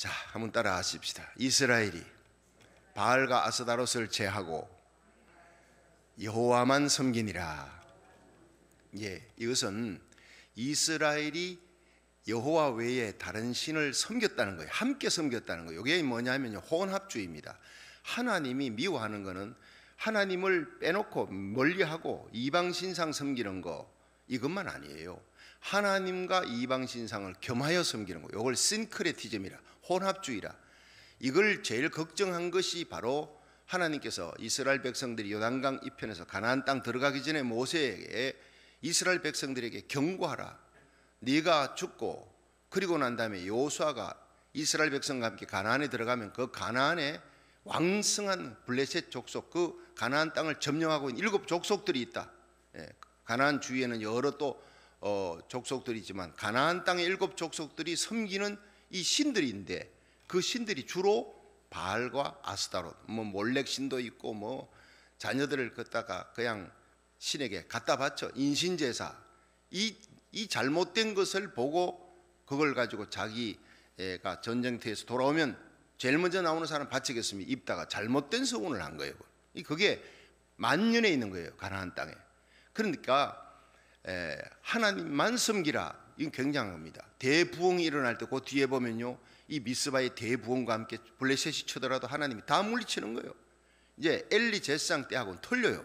자, 한번 따라 하십시다. 이스라엘이 바알과 아스다롯을 제하고 여호와만 섬기니라. 이것은 이스라엘이 여호와 외에 다른 신을 섬겼다는 거예요. 함께 섬겼다는 거예요. 이게 뭐냐면요, 혼합주의입니다. 하나님이 미워하는 것은 하나님을 빼놓고 멀리하고 이방신상 섬기는 거, 이것만 아니에요. 하나님과 이방신상을 겸하여 섬기는 거, 이걸 신크레티즘이라, 혼합주의라. 이걸 제일 걱정한 것이 바로 하나님께서 이스라엘 백성들이 요단강 이편에서 가나안 땅 들어가기 전에 모세에게 이스라엘 백성들에게 경고하라. 네가 죽고 그리고 난 다음에 여호수아가 이스라엘 백성과 함께 가나안에 들어가면 그 가나안에 왕성한 블레셋 족속, 그 가나안 땅을 점령하고 있는 7 족속들이 있다. 가나안 주위에는 여러 또 족속들이 있지만 가나안 땅의 7 족속들이 섬기는 이 신들인데, 그 신들이 주로 바알과 아스다롯, 몰렉 신도 있고 자녀들을 갖다가 그냥 신에게 갖다 바쳐 인신제사, 이 잘못된 것을 보고 그걸 가지고 자기가 전쟁터에서 돌아오면 제일 먼저 나오는 사람 바치겠습니다. 입다가 잘못된 서운을 한 거예요. 그게 만년에 있는 거예요, 가나안 땅에. 그러니까 하나님만 섬기라, 이건 굉장한 겁니다. 대부흥이 일어날 때 그 뒤에 보면요, 이 미스바의 대부흥과 함께 블레셋이 쳐들어도 하나님이 다 물리치는 거예요. 이제 엘리 제사장 때하고는 틀려요.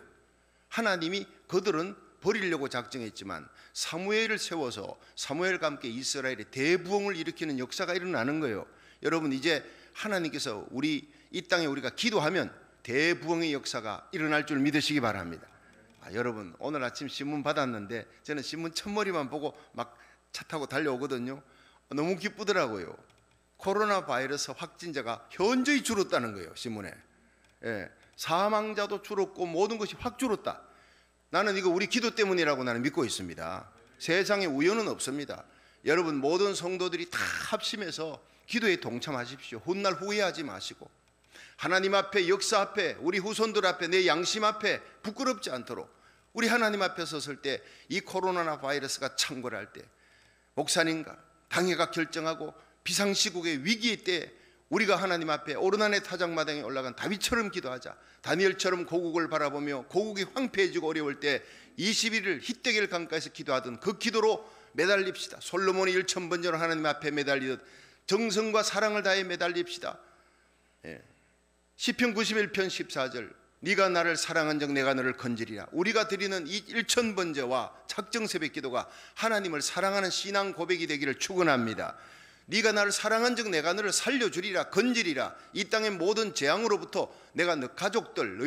하나님이 그들은 버리려고 작정했지만 사무엘을 세워서 사무엘과 함께 이스라엘의 대부흥을 일으키는 역사가 일어나는 거예요. 여러분, 이제 하나님께서 이 땅에 우리가 기도하면 대부흥의 역사가 일어날 줄 믿으시기 바랍니다. 여러분, 오늘 아침 신문 받았는데 저는 신문 첫머리만 보고 막 차 타고 달려오거든요. 너무 기쁘더라고요. 코로나 바이러스 확진자가 현저히 줄었다는 거예요, 신문에. 사망자도 줄었고 모든 것이 확 줄었다. 나는 이거 우리 기도 때문이라고 나는 믿고 있습니다. 세상에 우연은 없습니다. 여러분, 모든 성도들이 다 합심해서 기도에 동참하십시오. 훗날 후회하지 마시고 하나님 앞에, 역사 앞에, 우리 후손들 앞에, 내 양심 앞에 부끄럽지 않도록 우리 하나님 앞에 섰을 때 이 코로나 바이러스가 창궐할 때 목사님과 당회가 결정하고 비상시국의 위기의 때 우리가 하나님 앞에 오르난의 타작마당에 올라간 다윗처럼 기도하자. 다니엘처럼 고국을 바라보며 고국이 황폐해지고 어려울 때 21일 히데겔 강가에서 기도하던 그 기도로 매달립시다. 솔로몬이 1000번째로 하나님 앞에 매달리듯 정성과 사랑을 다해 매달립시다. 시편 91편 14절, 네가 나를 사랑한 적 내가 너를 건지리라. 우리가 드리는 이 1000번째와 작정 새벽 기도가 하나님을 사랑하는 신앙 고백이 되기를 축원합니다. 네가 나를 사랑한 적 내가 너를 살려주리라, 건지리라. 이 땅의 모든 재앙으로부터 내가 너 가족들,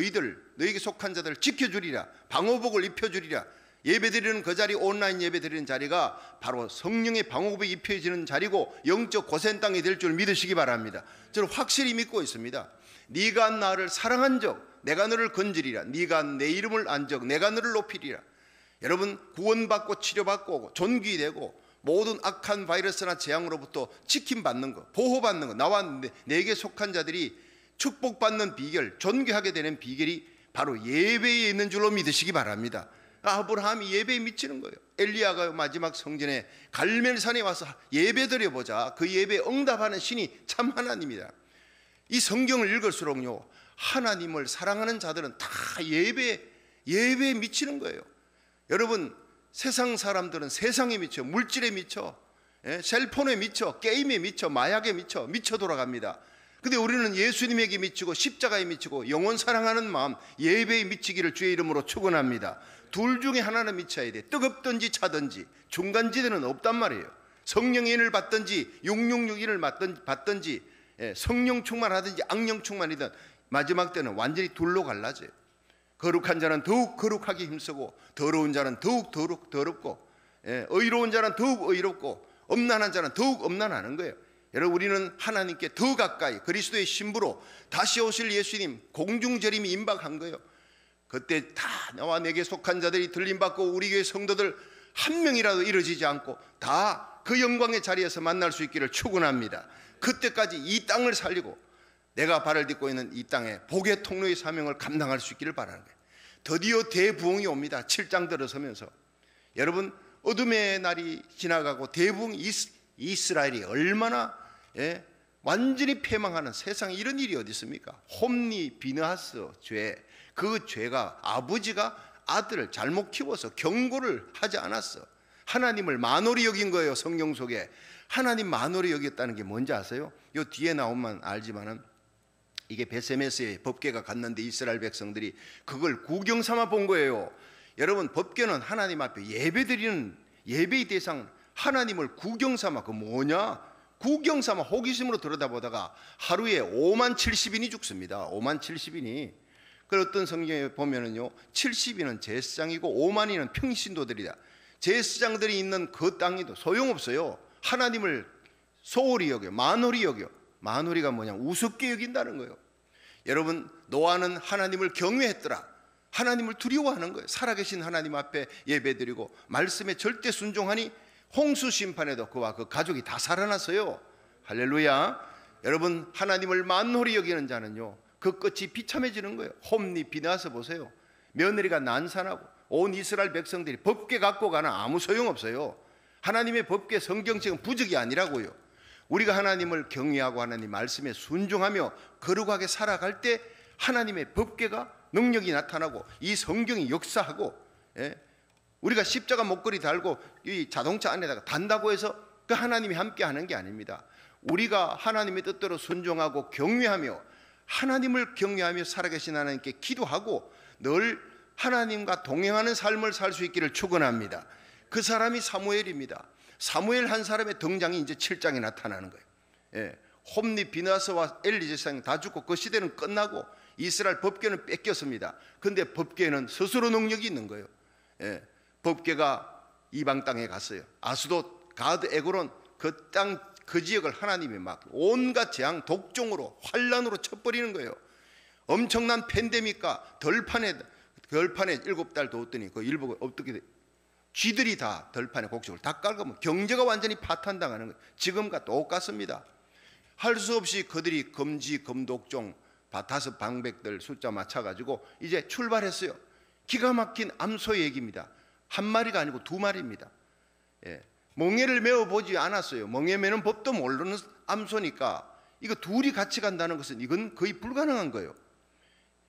너에게 속한 자들을 지켜주리라. 방호복을 입혀주리라. 예배드리는 그 자리, 온라인 예배드리는 자리가 바로 성령의 방호복이 입혀지는 자리고 영적 고센 땅이 될 줄 믿으시기 바랍니다. 저는 확실히 믿고 있습니다. 네가 나를 사랑한 적 내가 너를 건지리라. 네가 내 이름을 안 적 내가 너를 높이리라. 여러분, 구원받고 치료받고 존귀되고 모든 악한 바이러스나 재앙으로부터 지킴받는 것, 보호받는 것, 나와 내게 속한 자들이 축복받는 비결, 존귀하게 되는 비결이 바로 예배에 있는 줄로 믿으시기 바랍니다. 아브라함이 예배에 미치는 거예요. 엘리야가 마지막 성전에 갈멜산에 와서 예배 드려보자. 그 예배에 응답하는 신이 참 하나님이다. 이 성경을 읽을수록요, 하나님을 사랑하는 자들은 다 예배에 미치는 거예요. 여러분, 세상 사람들은 세상에 미쳐, 물질에 미쳐, 셀폰에 미쳐, 게임에 미쳐, 마약에 미쳐 돌아갑니다. 근데 우리는 예수님에게 미치고 십자가에 미치고 영원 사랑하는 마음, 예배에 미치기를 주의 이름으로 축원합니다. 둘 중에 하나는 미쳐야 돼. 뜨겁든지 차든지 중간지대는 없단 말이에요. 성령의 인을 받든지 666인을 받든지 성령 충만하든지 악령 충만이든 마지막 때는 완전히 둘로 갈라져요. 거룩한 자는 더욱 거룩하게 힘쓰고 더러운 자는 더욱 더럽고 의로운 자는 더욱 의롭고 엄난한 자는 더욱 엄난하는 거예요. 여러분, 우리는 하나님께 더 가까이 그리스도의 신부로 다시 오실 예수님 공중재림이 임박한 거예요. 그때 다 나와 내게 속한 자들이 들림받고 우리 교회 성도들 한 명이라도 이루어지지 않고 다 그 영광의 자리에서 만날 수 있기를 축원합니다. 그때까지 이 땅을 살리고 내가 발을 딛고 있는 이 땅에 복의 통로의 사명을 감당할 수 있기를 바라는 거예요. 드디어 대부흥이 옵니다. 7장 들어서면서. 여러분, 어둠의 날이 지나가고 대부흥, 이스라엘이 얼마나 완전히 패망하는 세상에 이런 일이 어디 있습니까? 홈리 비느하스 죄, 그 죄가 아버지가 아들을 잘못 키워서 경고를 하지 않았어. 하나님을 만홀히 여긴 거예요. 성경 속에 하나님 만홀히 여겼다는 게 뭔지 아세요? 요 뒤에 나오면 알지만은 이게 베세메스의 법궤가 갔는데 이스라엘 백성들이 그걸 구경 삼아 본 거예요. 여러분, 법궤는 하나님 앞에 예배드리는 예배의 대상, 하나님을 구경 삼아. 그 뭐냐? 구경 삼아 호기심으로 들여다보다가 하루에 5만 70인이 죽습니다. 5만 70인이. 그 어떤 성경에 보면은요, 70인은 제사장이고 5만인은 평신도들이다. 제사장들이 있는 그 땅에도 소용없어요. 하나님을 소홀히 여겨, 만홀히 여겨. 만홀히가 뭐냐? 우습게 여긴다는 거예요. 여러분, 노아는 하나님을 경외했더라. 하나님을 두려워하는 거예요. 살아계신 하나님 앞에 예배드리고 말씀에 절대 순종하니 홍수 심판에도 그와 그 가족이 다 살아났어요. 할렐루야. 여러분, 하나님을 만홀히 여기는 자는요, 그 끝이 비참해지는 거예요. 홈리 비느하스 보세요. 며느리가 난산하고 온 이스라엘 백성들이 법궤 갖고 가나 아무 소용없어요. 하나님의 법궤 성경책은 부적이 아니라고요. 우리가 하나님을 경외하고 하나님 말씀에 순종하며 거룩하게 살아갈 때 하나님의 법궤가 능력이 나타나고 이 성경이 역사하고, 우리가 십자가 목걸이 달고 이 자동차 안에다가 단다고 해서 그 하나님이 함께 하는 게 아닙니다. 우리가 하나님의 뜻대로 순종하고 경외하며 하나님을 경외하며 살아계신 하나님께 기도하고 늘 하나님과 동행하는 삶을 살 수 있기를 축원합니다. 그 사람이 사무엘입니다. 사무엘 한 사람의 등장이 이제 7장에 나타나는 거예요. 홈리 비느하스와 엘리 제사장 다 죽고 그 시대는 끝나고 이스라엘 법궤는 뺏겼습니다. 그런데 법궤는 스스로 능력이 있는 거예요. 법궤가 이방 땅에 갔어요. 아스돗, 가드, 에그론 그 땅, 그 지역을 하나님이 막 온갖 재앙, 독종으로 환란으로 쳐버리는 거예요. 엄청난 팬데믹과 덜판에 7달 두었더니 그 일부가 어떻게 돼? 쥐들이 다 덜판에 곡식을 다 깔고 경제가 완전히 파탄당하는 거예요. 지금과 똑같습니다. 할 수 없이 그들이 금지, 금독종, 5 방백들 숫자 맞춰가지고 이제 출발했어요. 기가 막힌 암소 얘기입니다. 한 마리가 아니고 2마리입니다. 멍에를 메어보지 않았어요. 멍에 매는 법도 모르는 암소니까 이거 둘이 같이 간다는 것은 이건 거의 불가능한 거예요.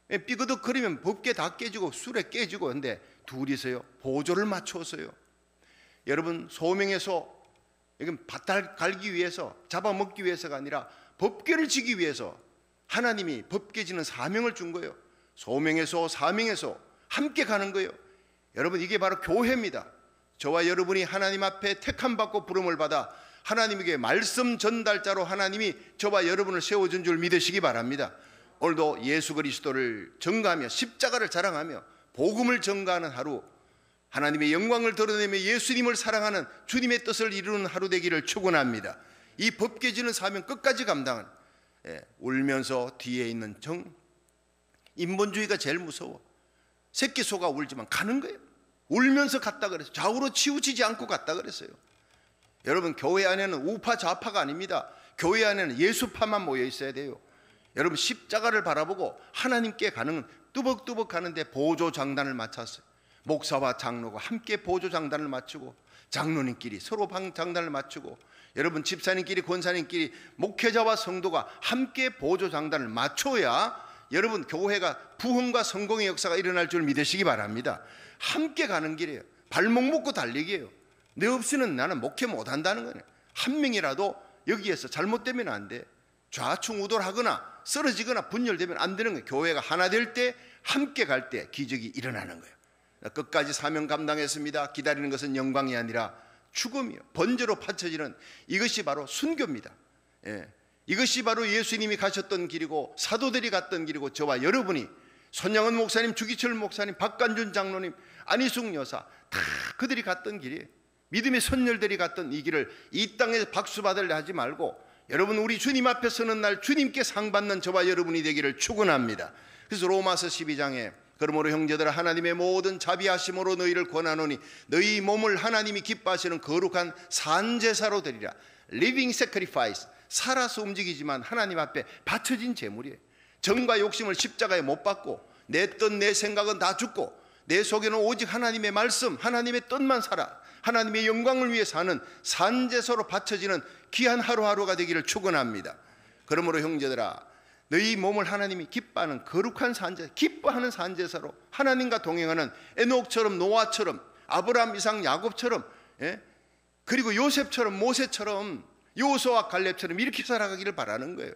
삐그덕거리면 법궤 다 깨지고 술에 깨지고. 근데 둘이서요 보조를 맞췄어요. 여러분, 소명에서 이건 밭을 갈기 위해서 잡아먹기 위해서가 아니라 법궤를 지기 위해서 하나님이 법궤 지는 사명을 준 거예요. 소명에서 사명에서 함께 가는 거예요. 여러분, 이게 바로 교회입니다. 저와 여러분이 하나님 앞에 택함받고 부름을 받아 하나님에게 말씀 전달자로 하나님이 저와 여러분을 세워준 줄 믿으시기 바랍니다. 오늘도 예수 그리스도를 전가하며 십자가를 자랑하며 복음을 전가하는 하루, 하나님의 영광을 드러내며 예수님을 사랑하는 주님의 뜻을 이루는 하루 되기를 축원합니다. 이 법궤 지는 사명 끝까지 감당한, 울면서 뒤에 있는 인본주의가 제일 무서워. 새끼 소가 울지만 가는 거예요. 울면서 갔다 그랬어요. 좌우로 치우치지 않고 갔다 그랬어요. 여러분, 교회 안에는 우파 좌파가 아닙니다. 교회 안에는 예수파만 모여 있어야 돼요. 여러분, 십자가를 바라보고 하나님께 가는, 뚜벅뚜벅 가는데 보조 장단을 맞췄어요. 목사와 장로가 함께 보조 장단을 맞추고, 장로님끼리 서로 장단을 맞추고, 여러분 집사님끼리 권사님끼리 목회자와 성도가 함께 보조 장단을 맞춰야 여러분 교회가 부흥과 성공의 역사가 일어날 줄 믿으시기 바랍니다. 함께 가는 길이에요. 발목 묶고 달리기예요. 내 없이는 나는 목회 못한다는 거예요. 한 명이라도 여기에서 잘못되면 안 돼. 좌충우돌하거나 쓰러지거나 분열되면 안 되는 거예요. 교회가 하나 될 때, 함께 갈 때 기적이 일어나는 거예요. 끝까지 사명 감당했습니다. 기다리는 것은 영광이 아니라 죽음이요, 번제로 바쳐지는 이것이 바로 순교입니다. 이것이 바로 예수님이 가셨던 길이고 사도들이 갔던 길이고 저와 여러분이, 손양은 목사님, 주기철 목사님, 박간준 장로님, 안희숙 여사 다 그들이 갔던 길이에요. 믿음의 선열들이 갔던 이 길을 이 땅에서 박수 받으려 하지 말고, 여러분 우리 주님 앞에 서는 날 주님께 상 받는 저와 여러분이 되기를 축원합니다. 그래서 로마서 12장에 그러므로 형제들아, 하나님의 모든 자비하심으로 너희를 권하노니 너희 몸을 하나님이 기뻐하시는 거룩한 산제사로 드리라. Living sacrifice, 살아서 움직이지만 하나님 앞에 바쳐진 제물이에요. 정과 욕심을 십자가에 못 박고 내 뜻 내 생각은 다 죽고 내 속에는 오직 하나님의 말씀, 하나님의 뜻만 살아 하나님의 영광을 위해 사는 산제사로 바쳐지는 귀한 하루하루가 되기를 축원합니다. 그러므로 형제들아, 너희 몸을 하나님이 기뻐하는 거룩한 산제, 기뻐하는 산제사로 하나님과 동행하는 에녹처럼, 노아처럼, 아브라함, 이삭, 야곱처럼, 그리고 요셉처럼, 모세처럼, 요호수아와 갈렙처럼 이렇게 살아가기를 바라는 거예요.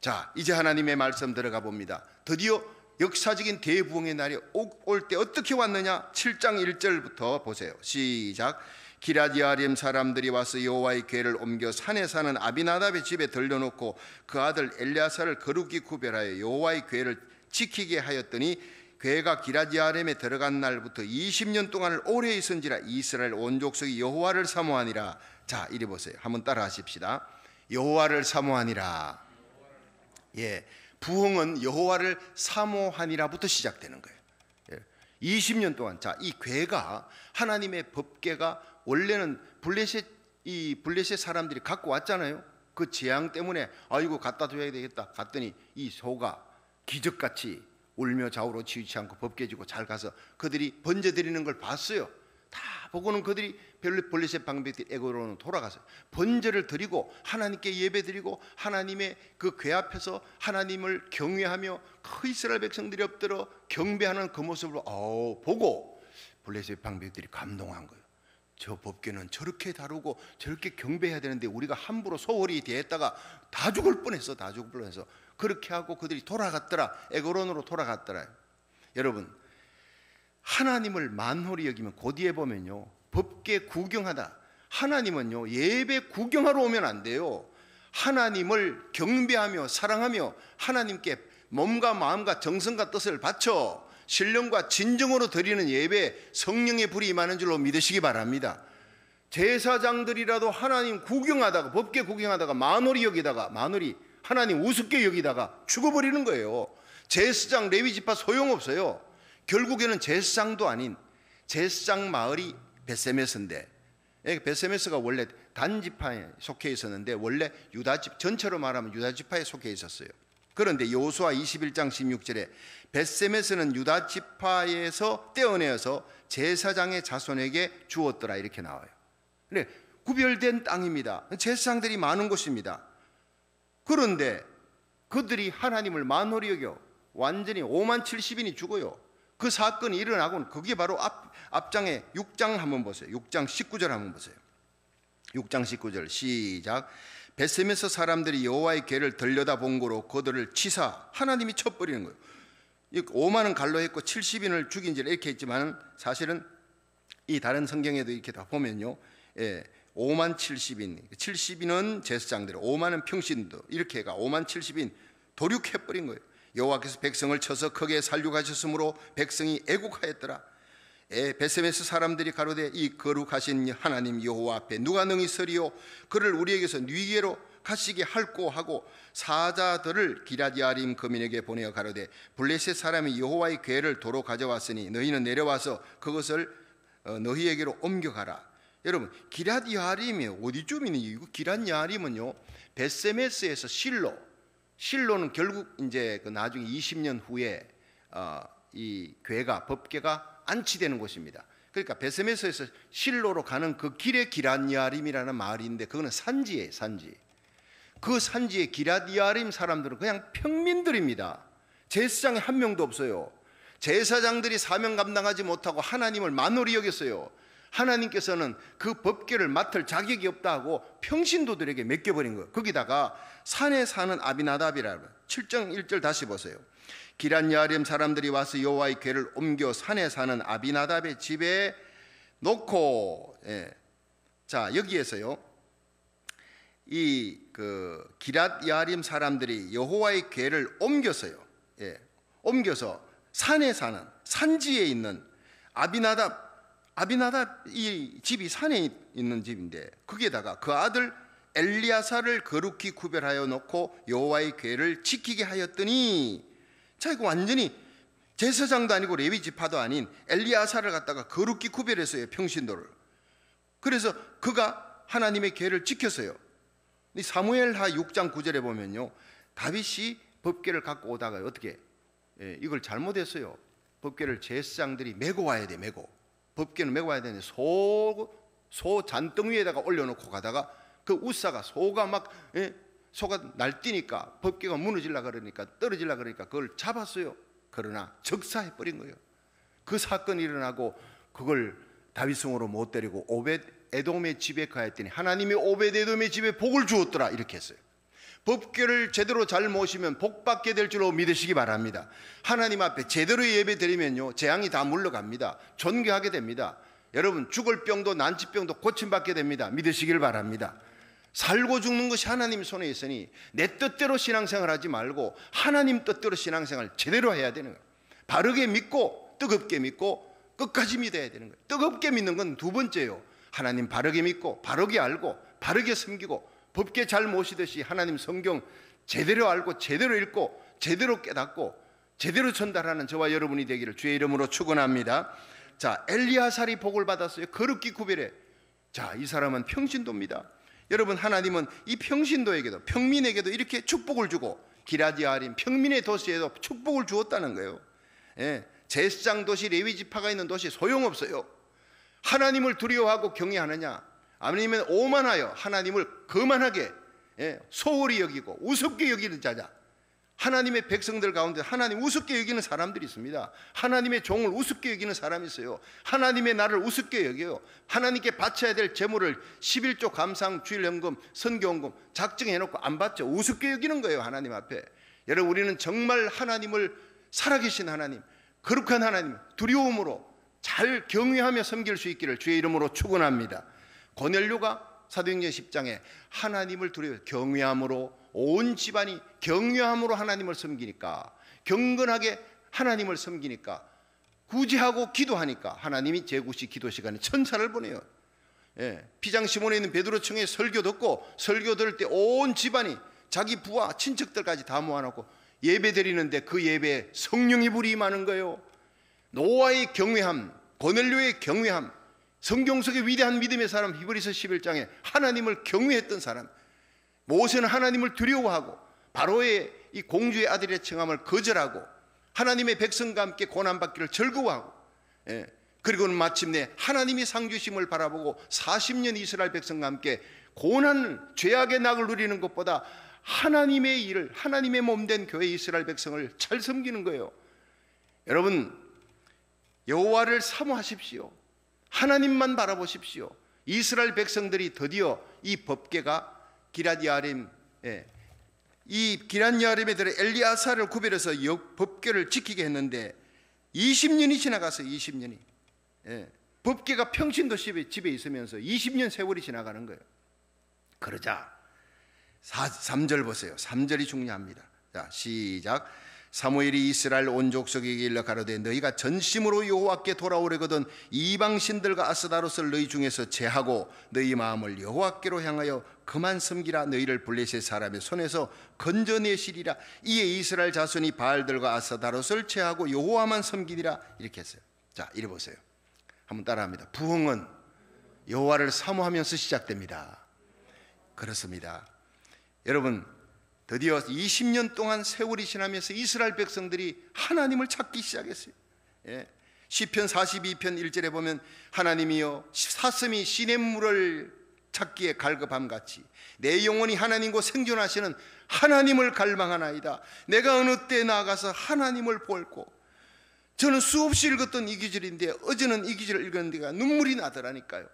자, 이제 하나님의 말씀 들어가 봅니다. 드디어 역사적인 대부흥의 날이 올 때 어떻게 왔느냐? 7장 1절부터 보세요. 시작. 기럇여아림 사람들이 와서 여호와의 궤를 옮겨 산에 사는 아비나답의 집에 들려놓고 그 아들 엘리야사를 거룩히 구별하여 여호와의 궤를 지키게 하였더니 궤가 기럇여아림에 들어간 날부터 20년 동안을 오래 있은지라 이스라엘 온 족속이 여호와를 사모하니라. 자, 이리 보세요. 한번 따라 하십시다. 여호와를 사모하니라. 부흥은 여호와를 사모하니라부터 시작되는 거예요. 20년 동안, 자, 이 궤가, 하나님의 법궤가 원래는 블레셋 사람들이 갖고 왔잖아요. 그 재앙 때문에 아이고 갖다 줘야 되겠다 갔더니 이 소가 기적같이 울며 좌우로 치우치 않고 법궤지고 잘 가서 그들이 번제 드리는 걸 봤어요. 다 보고는 그들이 블레셋 방백들이 에고로는 돌아가서요. 번제를 드리고 하나님께 예배 드리고 하나님의 그 궤 앞에서 하나님을 경외하며 그 이스라엘 백성들이 엎드려 경배하는 그 모습을 보고 블레셋 방백들이 감동한 거예요. 저 법궤는 저렇게 다루고 저렇게 경배해야 되는데 우리가 함부로 소홀히 대했다가 다 죽을 뻔했어. 다 죽을 뻔해서 그렇게 하고 그들이 돌아갔더라. 에고론으로 돌아갔더라. 여러분, 하나님을 만홀히 여기면 그 뒤에 보면요, 법궤 구경하다. 하나님은요, 예배 구경하러 오면 안 돼요. 하나님을 경배하며 사랑하며 하나님께 몸과 마음과 정성과 뜻을 바쳐 신령과 진정으로 드리는 예배, 성령의 불이 임하는 줄로 믿으시기 바랍니다. 제사장들이라도 하나님 구경하다가, 법궤 구경하다가 만홀히 여기다가, 만홀히 하나님 우습게 여기다가 죽어버리는 거예요. 제사장 레위지파 소용없어요. 결국에는 제사장도 아닌 제사장 마을이 벳세메스인데, 벳세메스가 원래 단지파에 속해 있었는데 원래 유다집, 전체로 말하면 유다지파에 속해 있었어요. 그런데 여호수아 21장 16절에 벳세메스는 유다지파에서 떼어내어서 제사장의 자손에게 주었더라 이렇게 나와요. 근데 구별된 땅입니다. 제사장들이 많은 곳입니다. 그런데 그들이 하나님을 만홀히 여겨 완전히 5만 70인이 죽어요. 그 사건이 일어나고는 그게 바로 앞장에 6장 한번 보세요. 6장 19절 한번 보세요. 6장 19절 시작. 벳세메스 사람들이 여호와의 궤를 들여다본 거로 그들을 치사, 하나님이 쳐버리는 거예요. 5만은 갈로 했고 70인을 죽인 지 이렇게 했지만 사실은 이 다른 성경에도 이렇게 다 보면요, 5만 70인, 70인은 제사장들, 5만은 평신도, 이렇게 해가 5만 70인 도륙해버린 거예요. 여호와께서 백성을 쳐서 크게 살육하셨으므로 백성이 애국하였더라. 벳세메스 사람들이 가로되 이 거룩하신 하나님 여호와 앞에 누가 능히 서리요? 그를 우리에게서 니게로 가시게 할꼬 하고 사자들을 기럇여아림 거민에게 보내어 가로되 블레셋 사람이 여호와의 궤를 도로 가져왔으니 너희는 내려와서 그것을 너희에게로 옮겨가라. 여러분, 기럇여아림이 어디쯤이니? 이거 기럇여아림은요, 벳세메스에서 실로는 결국 이제 그 나중에 20년 후에 이 궤가, 법궤가 안치되는 곳입니다. 그러니까 벳세메스에서 실로로 가는 그 길에 기럇여아림이라는 마을인데 그거는 산지예요, 산지. 그 산지의 기럇여아림 사람들은 그냥 평민들입니다. 제사장이 한 명도 없어요. 제사장들이 사명 감당하지 못하고 하나님을 만홀히 여겼어요. 하나님께서는 그 법궤를 맡을 자격이 없다 하고 평신도들에게 맡겨버린 거예요. 거기다가 산에 사는 아비나답이라고 7장 1절 다시 보세요. 기럇여아림 사람들이 와서 여호와의 궤를 옮겨 산에 사는 아비나답의 집에 놓고, 자, 여기에서요, 이 그 기럇여아림 사람들이 여호와의 궤를 옮겼어요. 옮겨서 산에 사는, 산지에 있는 아비나답 이 집이 산에 있는 집인데 거기에다가 그 아들 엘리야사를 거룩히 구별하여 놓고 여호와의 궤를 지키게 하였더니, 자, 이거 완전히 제사장도 아니고 레위 지파도 아닌 엘리야사를 갖다가 거룩히 구별했어요, 평신도를. 그래서 그가 하나님의 궤를 지켰어요. 사무엘하 6장 9절에 보면요, 다윗이 법궤를 갖고 오다가 어떻게 이걸 잘못했어요. 법궤를 제사장들이 메고 와야 돼, 메고. 법궤는 메고 와야 되는데 소 잔덩 위에다가 올려놓고 가다가 그 우사가, 소가 막 소가 날뛰니까 법궤가 무너지려고 그러니까 떨어지려고 그러니까 그걸 잡았어요. 그러나 적사해 버린 거예요. 그 사건이 일어나고 그걸 다윗성으로 못 데리고 오벳 에돔의 집에 가했더니 하나님이 오벳 에돔의 집에 복을 주었더라 이렇게 했어요. 법궤를 제대로 잘 모시면 복 받게 될 줄로 믿으시기 바랍니다. 하나님 앞에 제대로 예배 드리면요 재앙이 다 물러갑니다. 존귀하게 됩니다. 여러분 죽을 병도 난치병도 고침받게 됩니다. 믿으시길 바랍니다. 살고 죽는 것이 하나님 손에 있으니 내 뜻대로 신앙생활 하지 말고 하나님 뜻대로 신앙생활 제대로 해야 되는 거예요. 바르게 믿고 뜨겁게 믿고 끝까지 믿어야 되는 거예요. 뜨겁게 믿는 건 두 번째예요. 하나님 바르게 믿고 바르게 알고 바르게 섬기고 법궤 잘 모시듯이 하나님 성경 제대로 알고 제대로 읽고 제대로 깨닫고 제대로 전달하는 저와 여러분이 되기를 주의 이름으로 축원합니다. 자, 엘리야살이 복을 받았어요. 거룩히 구별해. 자, 이 사람은 평신도입니다. 여러분, 하나님은 이 평신도에게도 평민에게도 이렇게 축복을 주고 기럇여아림 평민의 도시에도 축복을 주었다는 거예요. 예, 제사장 도시 레위 지파가 있는 도시 소용없어요. 하나님을 두려워하고 경외하느냐 아니면 오만하여 하나님을 거만하게 소홀히 여기고 우습게 여기는 자냐. 하나님의 백성들 가운데 하나님 우습게 여기는 사람들이 있습니다. 하나님의 종을 우습게 여기는 사람이 있어요. 하나님의 나를 우습게 여겨요. 하나님께 바쳐야 될 제물을 11조 감상 주일헌금 선교헌금 작정해놓고 안 받죠. 우습게 여기는 거예요. 하나님 앞에. 여러분, 우리는 정말 하나님을 살아계신 하나님, 거룩한 하나님 두려움으로 잘 경외하며 섬길 수 있기를 주의 이름으로 축원합니다. 고넬료가 사도행전 10장에 하나님을 두려워 경외함으로 온 집안이 경외함으로 하나님을 섬기니까 경건하게 하나님을 섬기니까 구제하고 기도하니까 하나님이 제9시 기도 시간에 천사를 보내요. 피장시몬에 있는 베드로청에 설교 듣고 설교 들을 때 온 집안이 자기 부하 친척들까지 다 모아놓고 예배 드리는데 그 예배에 성령이 불이 임하는 거예요. 노아의 경외함, 고넬료의 경외함, 성경 속의 위대한 믿음의 사람 히브리서 11장에 하나님을 경외했던 사람, 모세는 하나님을 두려워하고 바로의 이 공주의 아들의 청함을 거절하고 하나님의 백성과 함께 고난받기를 즐거워하고 그리고는 마침내 하나님이 상 주심을 바라보고 40년 이스라엘 백성과 함께 고난 죄악의 낙을 누리는 것보다 하나님의 일을 하나님의 몸된 교회 이스라엘 백성을 잘 섬기는 거예요. 여러분, 여호와를 사모하십시오. 하나님만 바라보십시오. 이스라엘 백성들이 드디어 이 법궤가 기럇여아림 이 기럇여아림에 들어 엘리야살을 구별해서 법궤를 지키게 했는데 20년이 지나갔어요. 20년이. 법궤가 평신도 집에 있으면서 20년 세월이 지나가는 거예요. 그러자 3절 보세요. 3절이 중요합니다. 자, 시작. 사무엘이 이스라엘 온 족속에게 일러 가로되 너희가 전심으로 여호와께 돌아오려거든 이방 신들과 아스다롯을 너희 중에서 제하고 너희 마음을 여호와께로 향하여 그만 섬기라. 너희를 블레셋 사람의 손에서 건져내시리라. 이에 이스라엘 자손이 바알들과 아스다롯을 제하고 여호와만 섬기리라. 이렇게 했어요. 자, 이리 보세요. 한번 따라합니다. 부흥은 여호와를 사모하면서 시작됩니다. 그렇습니다. 여러분, 드디어 20년 동안 세월이 지나면서 이스라엘 백성들이 하나님을 찾기 시작했어요. 시편 42편 1절에 보면 하나님이여 사슴이 시냇물을 찾기에 갈급함같이 내 영혼이 하나님과 생존하시는 하나님을 갈망하나이다. 내가 어느 때 나아가서 하나님을 볼고. 저는 수없이 읽었던 이 기절인데 어제는 이 기절을 읽었는데 눈물이 나더라니까요.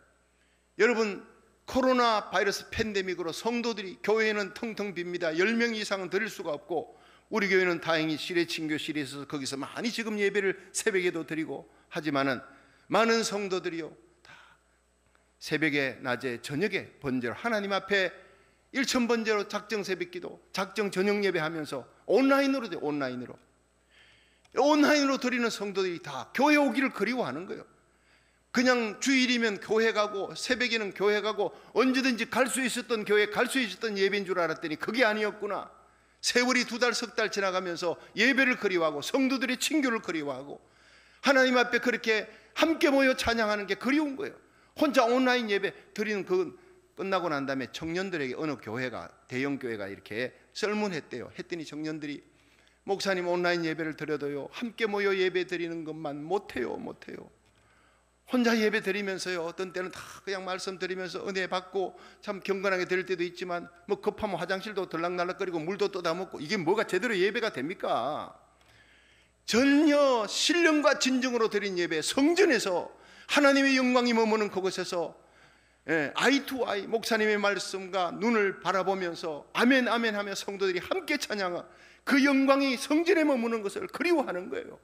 여러분, 코로나 바이러스 팬데믹으로 성도들이 교회는 텅텅 빕니다. 10명 이상은 드릴 수가 없고 우리 교회는 다행히 시내 친교실에 있어서 거기서 많이 지금 예배를 새벽에도 드리고 하지만은 많은 성도들이요 다 새벽에 낮에 저녁에 번제로 하나님 앞에 일천번제로 작정 새벽기도 작정 저녁 예배하면서 온라인으로 돼요. 온라인으로 드리는 성도들이 다 교회 오기를 그리워하는 거예요. 그냥 주일이면 교회 가고 새벽에는 교회 가고 언제든지 갈 수 있었던 교회 갈 수 있었던 예배인 줄 알았더니 그게 아니었구나. 세월이 2달 석 달 지나가면서 예배를 그리워하고 성도들의 친교를 그리워하고 하나님 앞에 그렇게 함께 모여 찬양하는 게 그리운 거예요. 혼자 온라인 예배 드리는 그 끝나고 난 다음에 청년들에게 어느 교회가 대형 교회가 이렇게 설문했대요. 했더니 청년들이 목사님 온라인 예배를 드려도요 함께 모여 예배 드리는 것만 못해요. 혼자 예배 드리면서요, 어떤 때는 다 그냥 말씀 드리면서 은혜 받고 참 경건하게 드릴 때도 있지만 뭐 급하면 화장실도 들락날락거리고 물도 떠다먹고, 이게 뭐가 제대로 예배가 됩니까? 전혀 신령과 진정으로 드린 예배, 성전에서 하나님의 영광이 머무는 그곳에서 아이 투 아이 목사님의 말씀과 눈을 바라보면서 아멘 아멘 하며 성도들이 함께 찬양하, 그 영광이 성전에 머무는 것을 그리워하는 거예요.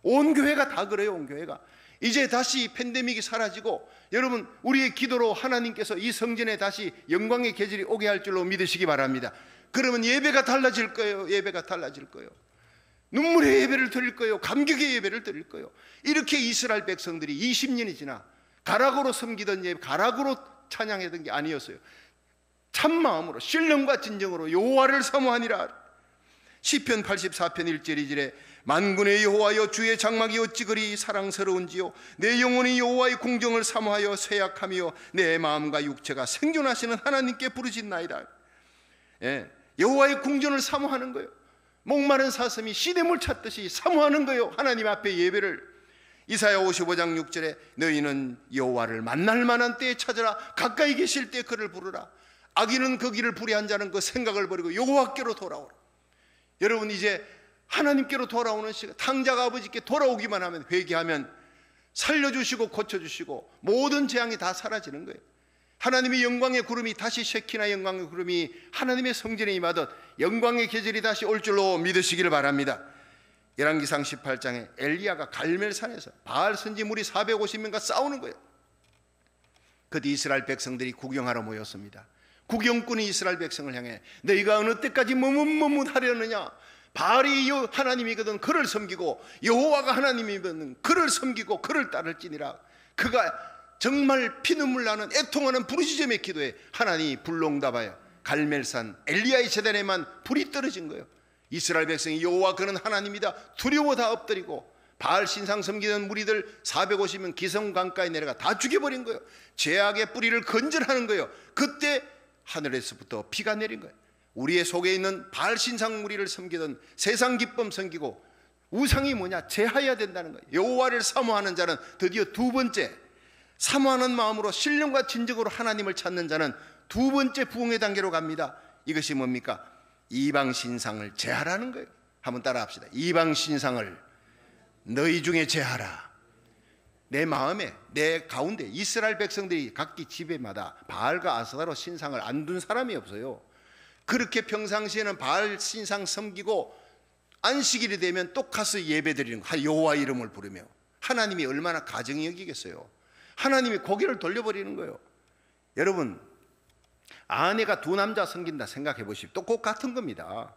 온 교회가 다 그래요. 온 교회가. 이제 다시 팬데믹이 사라지고 여러분, 우리의 기도로 하나님께서 이 성전에 다시 영광의 계절이 오게 할 줄로 믿으시기 바랍니다. 그러면 예배가 달라질 거예요. 예배가 달라질 거예요. 눈물의 예배를 드릴 거예요. 감격의 예배를 드릴 거예요. 이렇게 이스라엘 백성들이 20년이 지나 가락으로 섬기던 예배, 가락으로 찬양하던 게 아니었어요. 참마음으로 신령과 진정으로 여호와를 사모하니라. 시편 84편 1절 2절에 만군의 여호와여, 주의 장막이 어찌 그리 사랑스러운지요, 내 영혼이 여호와의 궁정을 사모하여 쇠약하며 내 마음과 육체가 생존하시는 하나님께 부르짖나이다. 여호와의 궁전을 사모하는 거예요. 목마른 사슴이 시냇물 찾듯이 사모하는 거예요. 하나님 앞에 예배를. 이사야 55장 6절에 너희는 여호와를 만날 만한 때에 찾으라, 가까이 계실 때 그를 부르라. 악인은 그 길을 불의한 자는 그 생각을 버리고 여호와께로 돌아오라. 여러분, 이제 하나님께로 돌아오는 시간, 탕자가 아버지께 돌아오기만 하면, 회개하면 살려주시고 고쳐주시고 모든 재앙이 다 사라지는 거예요. 하나님의 영광의 구름이 다시, 셰키나 영광의 구름이 하나님의 성전에 임하듯 영광의 계절이 다시 올 줄로 믿으시기를 바랍니다. 열왕기상 18장에 엘리야가 갈멜산에서 바알 선지 무리 450명과 싸우는 거예요. 그때 이스라엘 백성들이 구경하러 모였습니다. 구경꾼이 이스라엘 백성을 향해 너희가 어느 때까지 머뭇머뭇하려느냐, 바알이 하나님이거든 그를 섬기고 여호와가 하나님이거든 그를 섬기고 그를 따를지니라. 그가 정말 피눈물 나는 애통하는 부르짖음의 기도에 하나님이 불응답하여 갈멜산 엘리야의 제단에만 불이 떨어진 거예요. 이스라엘 백성이 여호와 그는 하나님이다 두려워 다 엎드리고, 바알 신상 섬기던 무리들 450명 기슭 강가에 내려가 다 죽여버린 거예요. 죄악의 뿌리를 건절하는 거예요. 그때 하늘에서부터 비가 내린 거예요. 우리의 속에 있는 바알 신상 무리를 섬기던 세상 기쁨 섬기고, 우상이 뭐냐, 제하여야 된다는 거예요. 여호와를 사모하는 자는 드디어 두 번째, 사모하는 마음으로 신령과 진정으로 하나님을 찾는 자는 두 번째 부흥의 단계로 갑니다. 이것이 뭡니까? 이방 신상을 제하라는 거예요. 한번 따라 합시다. 이방 신상을 너희 중에 제하라. 내 마음에, 내 가운데 이스라엘 백성들이 각기 집에마다 바알과 아스타로 신상을 안 둔 사람이 없어요. 그렇게 평상시에는 바알 신상 섬기고 안식일이 되면 또 가서 예배드리는 거, 여호와 이름을 부르며. 하나님이 얼마나 가증히 여기겠어요. 하나님이 고개를 돌려버리는 거예요. 여러분, 아내가 두 남자 섬긴다 생각해 보십시오. 또 꼭 같은 겁니다.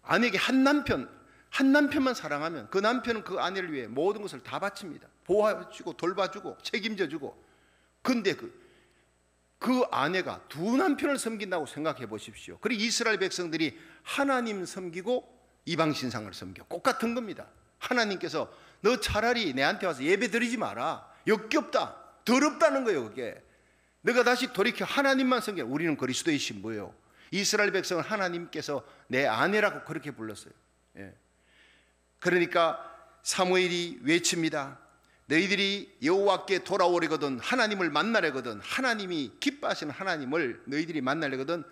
아내에게 한 남편만 사랑하면 그 남편은 그 아내를 위해 모든 것을 다 바칩니다. 보호해주고 돌봐주고 책임져주고. 근데 그 아내가 두 남편을 섬긴다고 생각해 보십시오. 그리고 이스라엘 백성들이 하나님 섬기고 이방 신상을 섬겨. 꼭 같은 겁니다. 하나님께서 너 차라리 내한테 와서 예배 드리지 마라. 역겹다, 더럽다는 거예요. 그게 너가 다시 돌이켜 하나님만 섬겨. 우리는 그리스도의 신부예요. 이스라엘 백성은 하나님께서 내 아내라고 그렇게 불렀어요. 그러니까 사무엘이 외칩니다. 너희들이 여호와께 돌아오려거든, 하나님을 만나려거든, 하나님이 기뻐하시는 하나님을 너희들이 만나려거든,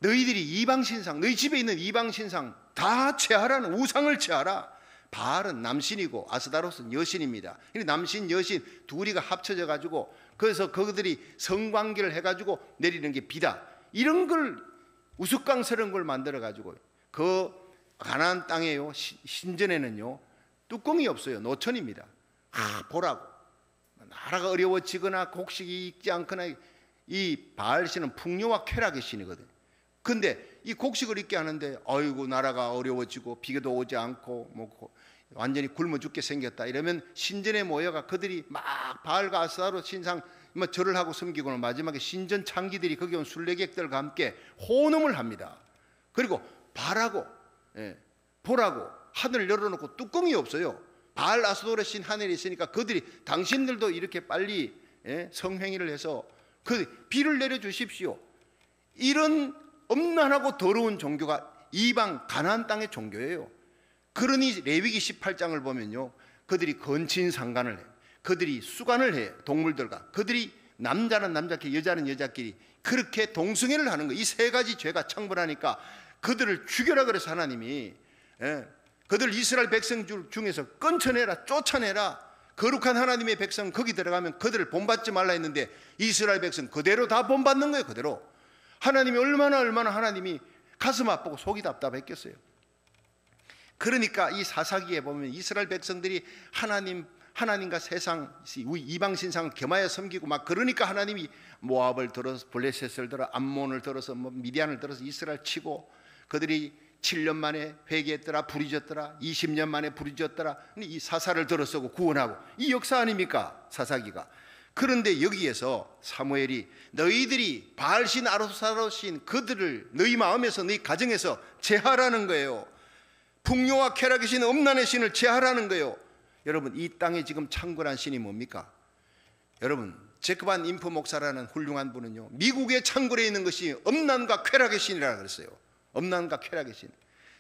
너희들이 이방신상, 너희 집에 있는 이방신상 다 제하라는, 우상을 제하라. 바알은 남신이고 아스다롯은 여신입니다. 남신 여신 둘이가 합쳐져 가지고, 그래서 그들이 성관계를 해가지고 내리는 게 비다. 이런 걸 우스꽝스러운 걸 만들어 가지고, 그 가나안 땅에요, 신전에는요 뚜껑이 없어요. 노천입니다. 보라고. 나라가 어려워지거나 곡식이 익지 않거나, 이 바알신은 풍요와 쾌락의 신이거든요. 근데 이 곡식을 익게 하는데, 아이고 나라가 어려워지고 비도 오지 않고 뭐 완전히 굶어 죽게 생겼다 이러면 신전에 모여가 그들이 막 바알과 아스타롯 신상 뭐 절을 하고 섬기고는 마지막에 신전 창기들이 거기 온 순례객들과 함께 호놈을 합니다. 그리고 바라고, 보라고 하늘을 열어놓고 뚜껑이 없어요. 바알 아스도레 신 하늘에 있으니까 그들이 당신들도 이렇게 빨리 성행위를 해서 그 비를 내려주십시오. 이런 엄난하고 더러운 종교가 이방 가나안 땅의 종교예요. 그러니 레위기 18장을 보면요, 그들이 건친상간을 해요. 그들이 수간을 해 동물들과 그들이 남자는 남자끼리 여자는 여자끼리 그렇게 동성애를 하는 거. 이 세 가지 죄가 창궐하니까 그들을 죽여라 그래서 하나님이 그들 이스라엘 백성 중에서 끊쳐내라, 쫓아내라. 거룩한 하나님의 백성 거기 들어가면 그들을 본받지 말라 했는데 이스라엘 백성 그대로 다 본받는 거예요. 그대로. 하나님이 얼마나 하나님이 가슴 아프고 속이 답답했겠어요. 그러니까 이 사사기에 보면 이스라엘 백성들이 하나님과 세상 이방 신상을 겸하여 섬기고 막 그러니까 하나님이 모압을 들어서 블레셋을 들어 암몬을 들어서 미디안을 들어서 이스라엘 치고 그들이 7년 만에 회개했더라, 부르짖었더라, 20년 만에 부르짖었더라. 이 사사를 들어서고 구원하고 이 역사 아닙니까? 사사기가. 그런데 여기에서 사무엘이 너희들이 바알신 아스타롯신 그들을 너희 마음에서 너희 가정에서 제하라는 거예요. 풍요와 쾌락의 신, 음란의 신을 제하라는 거예요. 여러분, 이 땅에 지금 창궐한 신이 뭡니까? 여러분, 제크반 인프 목사라는 훌륭한 분은요, 미국의 창궐에 있는 것이 음란과 쾌락의 신이라고 그랬어요. 음란과 쾌락의 신.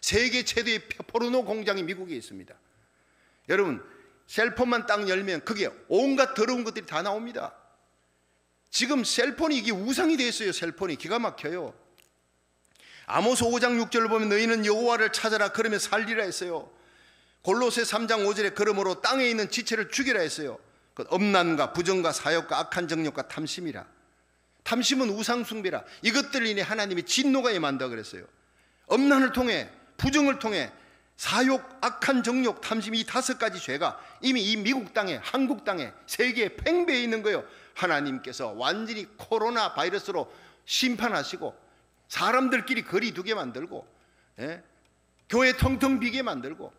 세계 최대의 포르노 공장이 미국에 있습니다. 여러분, 셀폰만 딱 열면 그게 온갖 더러운 것들이 다 나옵니다. 지금 셀폰이 이게 우상이 되어 있어요. 셀폰이 기가 막혀요. 아모스 5장 6절을 보면 너희는 여호와를 찾아라 그러면 살리라 했어요. 골로새 3장 5절에 그러므로 땅에 있는 지체를 죽이라 했어요. 그 음란과 부정과 사욕과 악한 정욕과 탐심이라. 탐심은 우상숭배라. 이것들을 인해 하나님이 진노가 임한다 그랬어요. 음란을 통해, 부정을 통해 사욕, 악한 정욕, 탐심, 이 5가지 죄가 이미 이 미국 땅에, 한국 땅에, 세계에 팽배해 있는 거예요. 하나님께서 완전히 코로나 바이러스로 심판하시고 사람들끼리 거리 두게 만들고 교회 텅텅 비게 만들고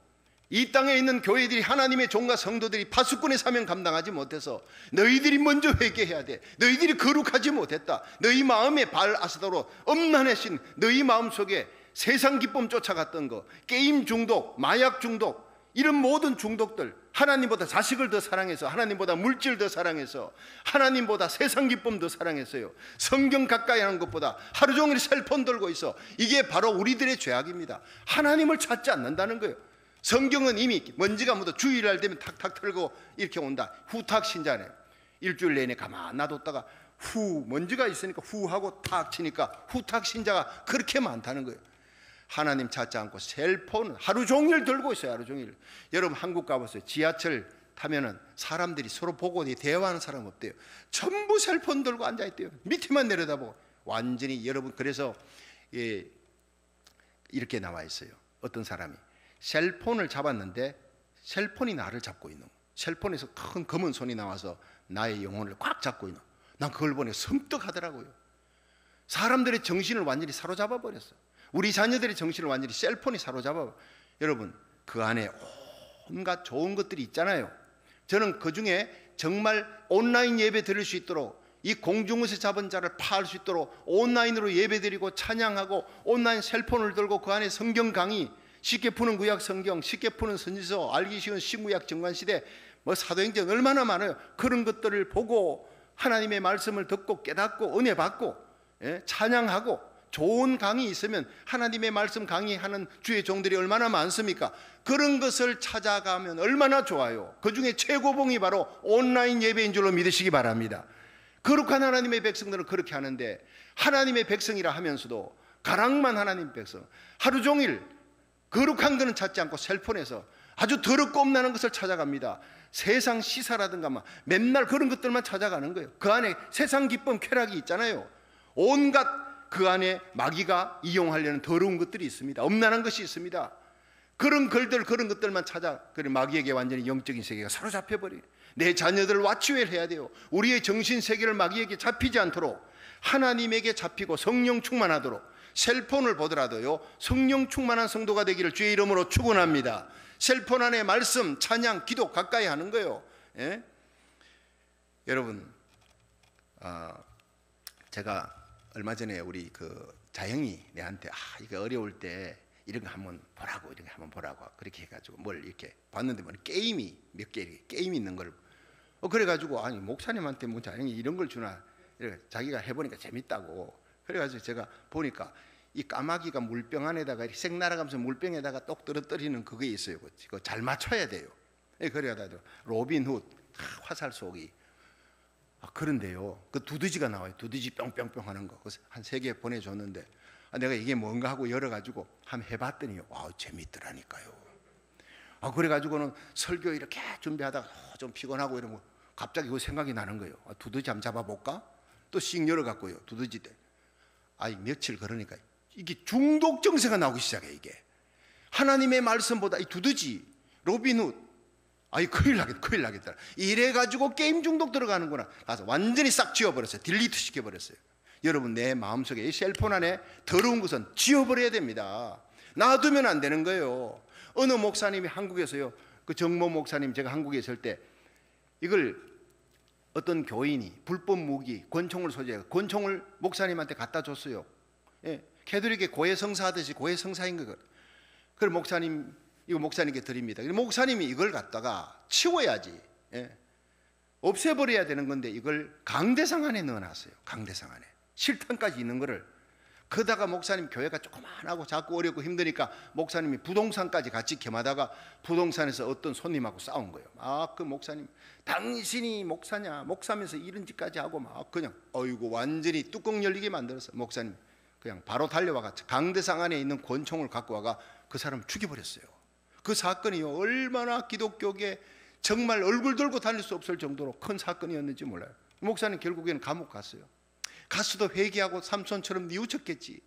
이 땅에 있는 교회들이 하나님의 종과 성도들이 파수꾼의 사명 감당하지 못해서 너희들이 먼저 회개해야 돼. 너희들이 거룩하지 못했다. 너희 마음에 바알 아스타롯 음란의 신, 너희 마음속에 세상 기쁨 쫓아갔던 거, 게임 중독, 마약 중독, 이런 모든 중독들, 하나님보다 자식을 더 사랑해서, 하나님보다 물질 더 사랑해서, 하나님보다 세상 기쁨 더 사랑했어요. 성경 가까이 하는 것보다 하루 종일 셀폰 들고 있어. 이게 바로 우리들의 죄악입니다. 하나님을 찾지 않는다는 거예요. 성경은 이미 먼지가 묻어 주일날 되면 탁탁 털고 이렇게 온다. 후탁 신자네. 일주일 내내 가만 놔뒀다가 먼지가 있으니까 하고 탁 치니까 후탁 신자가 그렇게 많다는 거예요. 하나님 찾지 않고 셀폰 하루 종일 들고 있어요. 하루 종일. 여러분 한국 가보세요. 지하철 타면은 사람들이 서로 보고 대화하는 사람 없대요. 전부 셀폰 들고 앉아있대요. 밑에만 내려다보고. 완전히 여러분, 그래서 이렇게 나와 있어요. 어떤 사람이 셀폰을 잡았는데 셀폰이 나를 잡고 있는 거예요. 셀폰에서 큰 검은 손이 나와서 나의 영혼을 꽉 잡고 있는 거예요. 난 그걸 보니 섬뜩하더라고요. 사람들의 정신을 완전히 사로잡아 버렸어요. 우리 자녀들의 정신을 완전히 셀폰이 사로잡아. 여러분, 그 안에 온갖 좋은 것들이 있잖아요. 저는 그 중에 정말 온라인 예배 드릴 수 있도록, 이 공중에서 잡은 자를 파할 수 있도록 온라인으로 예배 드리고 찬양하고 온라인 셀폰을 들고 그 안에 성경 강의, 쉽게 푸는 구약 성경, 쉽게 푸는 선지서, 알기 쉬운 신구약 정관시대, 사도행전 얼마나 많아요. 그런 것들을 보고 하나님의 말씀을 듣고 깨닫고 은혜 받고 찬양하고 좋은 강의 있으면 하나님의 말씀 강의하는 주의 종들이 얼마나 많습니까? 그런 것을 찾아가면 얼마나 좋아요. 그 중에 최고봉이 바로 온라인 예배인 줄로 믿으시기 바랍니다. 거룩한 하나님의 백성들은 그렇게 하는데, 하나님의 백성이라 하면서도 가랑만 하나님 백성, 하루 종일 거룩한 것은 찾지 않고 셀폰에서 아주 더럽고 엄나는 것을 찾아갑니다. 세상 시사라든가 맨날 그런 것들만 찾아가는 거예요. 그 안에 세상 기쁨 쾌락이 있잖아요. 온갖 그 안에 마귀가 이용하려는 더러운 것들이 있습니다. 엄난한 것이 있습니다. 그런 것들만 찾아, 그래 마귀에게 완전히 영적인 세계가 사로잡혀 버려요. 내 자녀들을 왓츠웰 해야 돼요. 우리의 정신 세계를 마귀에게 잡히지 않도록 하나님에게 잡히고 성령 충만하도록, 셀폰을 보더라도요 성령 충만한 성도가 되기를 주의 이름으로 축원합니다. 셀폰 안에 말씀, 찬양, 기도 가까이 하는 거예요. 여러분, 제가 얼마 전에 우리 그 자영이 내한테 이거 어려울 때 이런 거 한번 보라고, 이런 거 한번 보라고 그렇게 해가지고 뭘 이렇게 봤는데 게임이 몇 개 게임이 있는 걸 그래가지고 아니 목사님한테 뭐 자영이 이런 걸 주나, 이렇게 자기가 해보니까 재밌다고 그래가지고 제가 보니까 이 까마귀가 물병 안에다가 이렇게 색 날아가면서 물병에다가 똑 떨어뜨리는 그게 있어요. 그거 잘 맞춰야 돼요. 그래가지고 로빈훗, 화살 쏘기. 그런데요, 그 두더지가 나와요. 두더지 뿅뿅뿅 하는 거. 그래서 한 3개 보내줬는데 내가 이게 뭔가 하고 열어가지고 한번 해봤더니요, 재밌더라니까요. 그래가지고는 설교 이렇게 준비하다가 좀 피곤하고 이러면 갑자기 그 생각이 나는 거예요. 두더지 한번 잡아볼까? 또 씩 열어갖고요, 두더지 때. 며칠 그러니까 이게 중독 증세가 나오기 시작해. 이게 하나님의 말씀보다 이 두더지, 로빈훗, 큰일 나겠다. 이래가지고 게임 중독 들어가는구나. 가서 완전히 싹 지워버렸어요. 딜리트 시켜버렸어요. 여러분, 내 마음속에 이 셀폰 안에 더러운 것은 지워버려야 됩니다. 놔두면 안 되는 거예요. 어느 목사님이 한국에서요, 그 정모 목사님, 제가 한국에 있을 때 이걸 어떤 교인이 불법 무기, 권총을 소지해서 권총을 목사님한테 갖다 줬어요. 캐톨릭에 고해성사 하듯이 고해성사인 거예요. 그걸 목사님, 이거 목사님께 드립니다. 목사님이 이걸 갖다가 치워야지, 없애버려야 되는 건데 이걸 강대상 안에 넣어놨어요. 강대상 안에 실탄까지 있는 거를. 그러다가 목사님 교회가 조그만하고 자꾸 어렵고 힘드니까 목사님이 부동산까지 같이 겸하다가 부동산에서 어떤 손님하고 싸운 거예요. 그 목사님, 당신이 목사냐, 목사면서 이런 짓까지 하고 그냥 완전히 뚜껑 열리게 만들었어. 목사님 그냥 바로 달려와가 강대상 안에 있는 권총을 갖고 와가 그 사람을 죽여버렸어요. 그 사건이요, 얼마나 기독교계 정말 얼굴 들고 다닐 수 없을 정도로 큰 사건이었는지 몰라요. 목사님 결국에는 감옥 갔어요. 가수도 회개하고 삼손처럼 뉘우쳤겠지.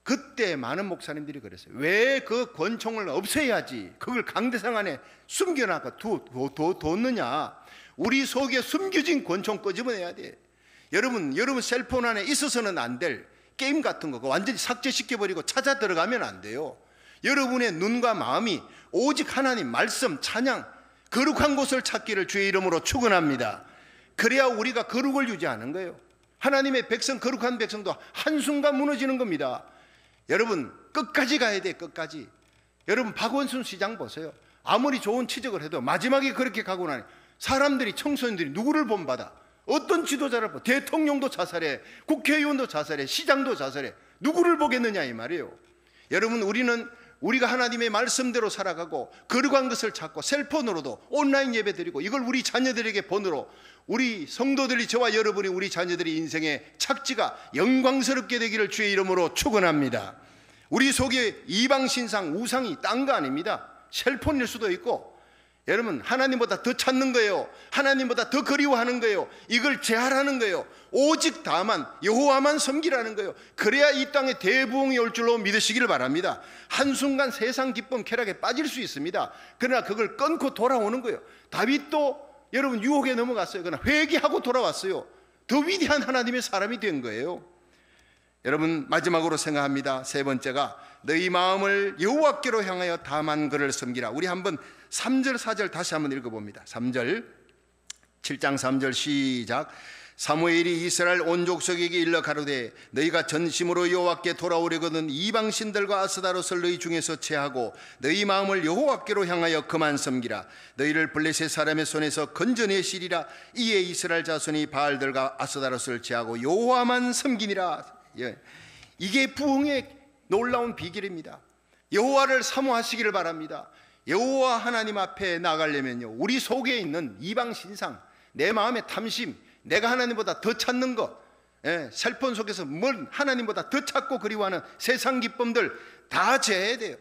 그때 많은 목사님들이 그랬어요. 왜 그 권총을 없애야지, 그걸 강대상 안에 숨겨놔가 뒀느냐. 우리 속에 숨겨진 권총 끄집어내야 돼. 여러분 셀폰 안에 있어서는 안 될 게임 같은 거 완전히 삭제시켜버리고 찾아 들어가면 안 돼요. 여러분의 눈과 마음이 오직 하나님 말씀, 찬양, 거룩한 곳을 찾기를 주의 이름으로 축원합니다. 그래야 우리가 거룩을 유지하는 거예요. 하나님의 백성, 거룩한 백성도 한순간 무너지는 겁니다. 여러분 끝까지 가야 돼. 끝까지. 여러분 박원순 시장 보세요. 아무리 좋은 치적을 해도 마지막에 그렇게 가고 나니 사람들이, 청소년들이 누구를 본받아? 어떤 지도자를 봐? 대통령도 자살해, 국회의원도 자살해, 시장도 자살해. 누구를 보겠느냐 이 말이에요. 여러분, 우리가 하나님의 말씀대로 살아가고 거룩한 것을 찾고 셀폰으로도 온라인 예배 드리고 이걸 우리 자녀들에게 본으로 우리 성도들이, 저와 여러분이, 우리 자녀들의 인생의 착지가 영광스럽게 되기를 주의 이름으로 축원합니다. 우리 속에 이방신상, 우상이 딴 거 아닙니다. 셀폰일 수도 있고, 여러분 하나님보다 더 찾는 거예요. 하나님보다 더 그리워하는 거예요. 이걸 제할하는 거예요. 오직 다만 여호와만 섬기라는 거예요. 그래야 이 땅에 대부흥이 올 줄로 믿으시기를 바랍니다. 한순간 세상 기쁨 쾌락에 빠질 수 있습니다. 그러나 그걸 끊고 돌아오는 거예요. 다윗도 여러분 유혹에 넘어갔어요. 그러나 회개하고 돌아왔어요. 더 위대한 하나님의 사람이 된 거예요. 여러분 마지막으로 생각합니다. 세 번째가 너희 마음을 여호와께로 향하여 다만 그를 섬기라. 우리 한번 3절 4절 다시 한번 읽어봅니다. 3절, 7장 3절 시작. 사무엘이 이스라엘 온 족속에게 일러 가로되 너희가 전심으로 여호와께 돌아오려거든 이방신들과 아스다롯을 너희 중에서 제하고 너희 마음을 여호와께로 향하여 그만 섬기라. 너희를 블레셋 사람의 손에서 건져내시리라. 이에 이스라엘 자손이 바알들과 아스다롯을 제하고 여호와만 섬기니라. 이게 부흥의 놀라운 비결입니다. 여호와를 사모하시기를 바랍니다. 여호와 하나님 앞에 나가려면요, 우리 속에 있는 이방 신상, 내 마음의 탐심, 내가 하나님보다 더 찾는 것, 셀폰 속에서 뭘 하나님보다 더 찾고 그리워하는 세상 기쁨들 다 제해야 돼요.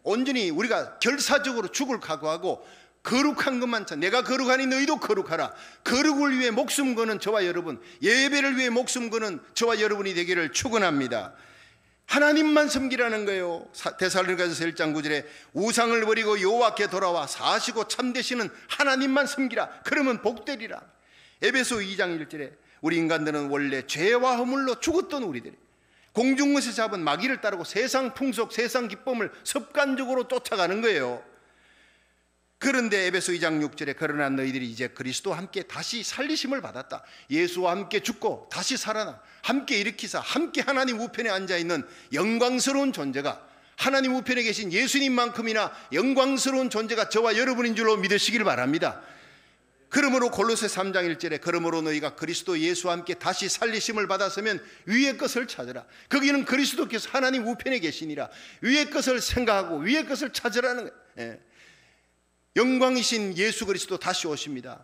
온전히 우리가 결사적으로 죽을 각오하고 거룩한 것만 찾. 내가 거룩하니 너희도 거룩하라. 거룩을 위해 목숨 거는 저와 여러분, 예배를 위해 목숨 거는 저와 여러분이 되기를 축원합니다. 하나님만 섬기라는 거예요. 데살로니가서 1장 9절에 우상을 버리고 여호와께 돌아와 사시고 참되시는 하나님만 섬기라. 그러면 복되리라. 에베소 2장 1절에 우리 인간들은 원래 죄와 허물로 죽었던 우리들이 공중에서 잡은 마귀를 따르고 세상 풍속, 세상 기쁨을 습관적으로 쫓아가는 거예요. 그런데 에베소 2장 6절에 그러나 너희들이 이제 그리스도와 함께 다시 살리심을 받았다. 예수와 함께 죽고 다시 살아나 함께 일으키사 함께 하나님 우편에 앉아있는 영광스러운 존재가, 하나님 우편에 계신 예수님만큼이나 영광스러운 존재가 저와 여러분인 줄로 믿으시길 바랍니다. 그러므로 골로새 3장 1절에 그러므로 너희가 그리스도 예수와 함께 다시 살리심을 받았으면 위의 것을 찾으라. 거기는 그리스도께서 하나님 우편에 계시니라. 위의 것을 생각하고 위의 것을 찾으라는 거예요. 영광이신 예수 그리스도 다시 오십니다.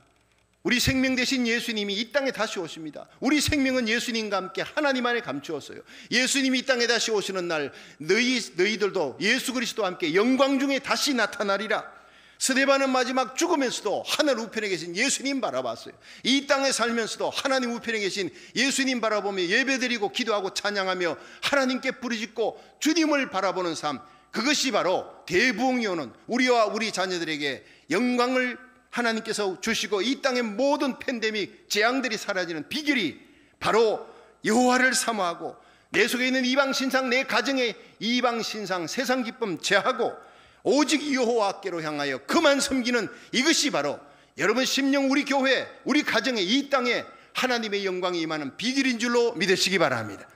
우리 생명 되신 예수님이 이 땅에 다시 오십니다. 우리 생명은 예수님과 함께 하나님 안에 감추었어요. 예수님이 이 땅에 다시 오시는 날 너희들도 예수 그리스도와 함께 영광 중에 다시 나타나리라. 스데반은 마지막 죽으면서도 하늘 우편에 계신 예수님 바라봤어요. 이 땅에 살면서도 하나님 우편에 계신 예수님 바라보며 예배드리고 기도하고 찬양하며 하나님께 부르짖고 주님을 바라보는 삶, 그것이 바로 대부흥이 오는 우리와 우리 자녀들에게 영광을 하나님께서 주시고 이 땅의 모든 팬데믹 재앙들이 사라지는 비결이 바로 여호와를 사모하고 내 속에 있는 이방신상, 내 가정의 이방신상 세상 기쁨 제하고 오직 여호와께로 향하여 그만 섬기는 이것이 바로 여러분 심령 우리 교회 우리 가정에 이 땅에 하나님의 영광이 임하는 비결인 줄로 믿으시기 바랍니다.